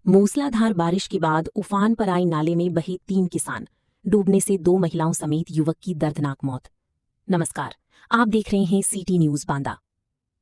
मूसलाधार बारिश के बाद उफान पर आई नाले में बहे 3 किसान, डूबने से 2 महिलाओं समेत युवक की दर्दनाक मौत। नमस्कार, आप देख रहे हैं सिटी न्यूज बांदा।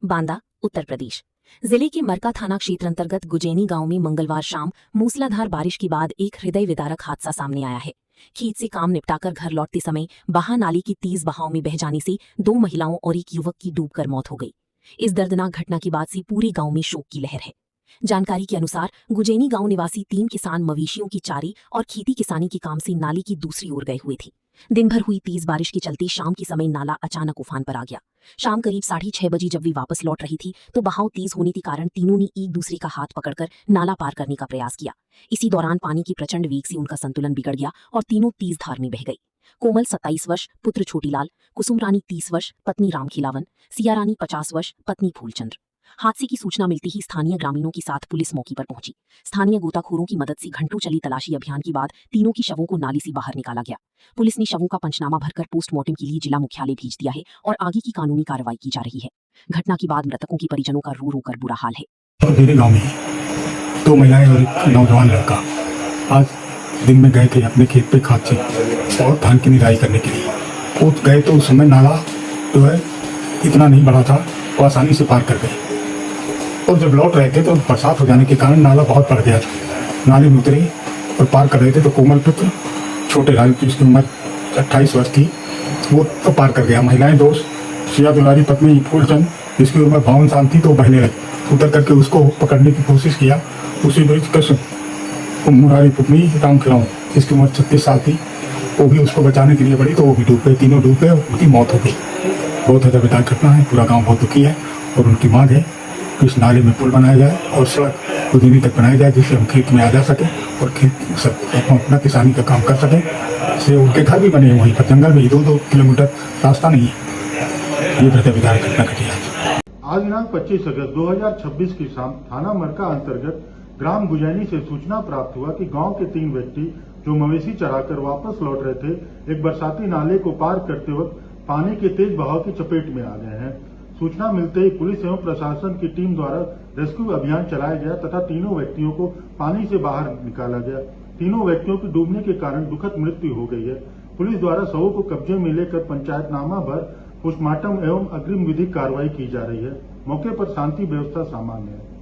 बांदा, उत्तर प्रदेश। जिले के मरका थाना क्षेत्र अंतर्गत गुजैनी गांव में मंगलवार शाम मूसलाधार बारिश के बाद एक हृदय विदारक हादसा सामने आया है। खेत से काम निपटाकर घर लौटते समय बहा नाले की तेज बहाव में बह जाने से 2 महिलाओं और एक युवक की डूबकर मौत हो गई। इस दर्दनाक घटना के बाद से पूरे गांव में शोक की लहर है। जानकारी के अनुसार गुजैनी गांव निवासी 3 किसान मवेशियों की चारी और खेती किसानी के काम से नाले की दूसरी ओर गए हुए थे। दिन भर हुई तेज बारिश के चलते शाम के समय नाला अचानक उफान पर आ गया। शाम करीब 6:30 बजे जब वे वापस लौट रही थी तो बहाव तेज होने के कारण तीनों ने एक दूसरे का हाथ पकड़कर नाला पार करने का प्रयास किया। इसी दौरान पानी के प्रचंड वेग से उनका संतुलन बिगड़ गया और तीनों तेज धार में बह गई। कोमल 27 वर्ष, पुत्र छोटीलाल, कुसुम रानी 30 वर्ष, पत्नी रामखिलावन, सिया रानी 50 वर्ष, पत्नी फूलचंद्र। हादसे की सूचना मिलते ही स्थानीय ग्रामीणों के साथ पुलिस मौके पर पहुंची। स्थानीय गोताखोरों की मदद से घंटों चली तलाशी अभियान के बाद तीनों की शवों को नाले से बाहर निकाला गया। पुलिस ने शवों का पंचनामा भरकर पोस्टमार्टम के लिए जिला मुख्यालय भेज दिया है और आगे की कानूनी कार्रवाई की जा रही है। घटना के बाद मृतकों के परिजनों का रो रो कर बुरा हाल है। मेरे गाँव में 2 महिलाएं और एक नौजवान लड़का आज दिन में गए थे अपने खेत पे खाद से और धान की निराई करने के लिए। वो गए तो उस समय नाला जो है इतना नहीं बड़ा था, वो आसानी से पार कर गए। और जब लौट रहे थे तो बरसात हो जाने के कारण नाला बहुत बढ़ गया था। नाले में उतरे और पार कर रहे थे तो कोमल पुत्र छोटे लाल जिसकी उम्र 28 वर्ष थी, वो तो पार कर गया। महिलाएं दोस्त सिया दुलारी पत्नी फूलचंद जिसकी उम्र 52 साल थी तो बहने लगी। उतर करके उसको पकड़ने की कोशिश किया। उसी बीच कसम मुरारी पुतनी राम खिलावन जिसकी उम्र 36 साल थी, वो भी उसको बचाने के लिए बढ़ी तो वो भी डूब गए। तीनों डूब गए और उनकी मौत हो गई। बहुत हृदयविदारक घटना है। पूरा गाँव बहुत दुखी है और उनकी मांग है कि इस नाले में पुल बनाया जाए और सड़क गुजैनी तक बनाया जाए जिससे हम खेत में आ जा सके और खेत सब अपना किसानी का काम कर सकें। इससे उनके घर भी बने वहीं पर, जंगल में 2-2 किलोमीटर रास्ता नहीं है। ये हृदयविदारक घटना घटी आज दिनांक 25 अगस्त 2026 की शाम थाना मरका अंतर्गत ग्राम गुजैनी से सूचना प्राप्त हुआ कि गांव के 3 व्यक्ति जो मवेशी चराकर वापस लौट रहे थे, एक बरसाती नाले को पार करते वक्त पानी के तेज बहाव की चपेट में आ गए हैं। सूचना मिलते ही पुलिस एवं प्रशासन की टीम द्वारा रेस्क्यू अभियान चलाया गया तथा तीनों व्यक्तियों को पानी से बाहर निकाला गया। तीनों व्यक्तियों की डूबने के कारण दुखद मृत्यु हो गई है। पुलिस द्वारा शवों को कब्जे में लेकर पंचायतनामा भर पोस्टमार्टम एवं अग्रिम विधिक कार्रवाई की जा रही है। मौके पर शांति व्यवस्था सामान्य है।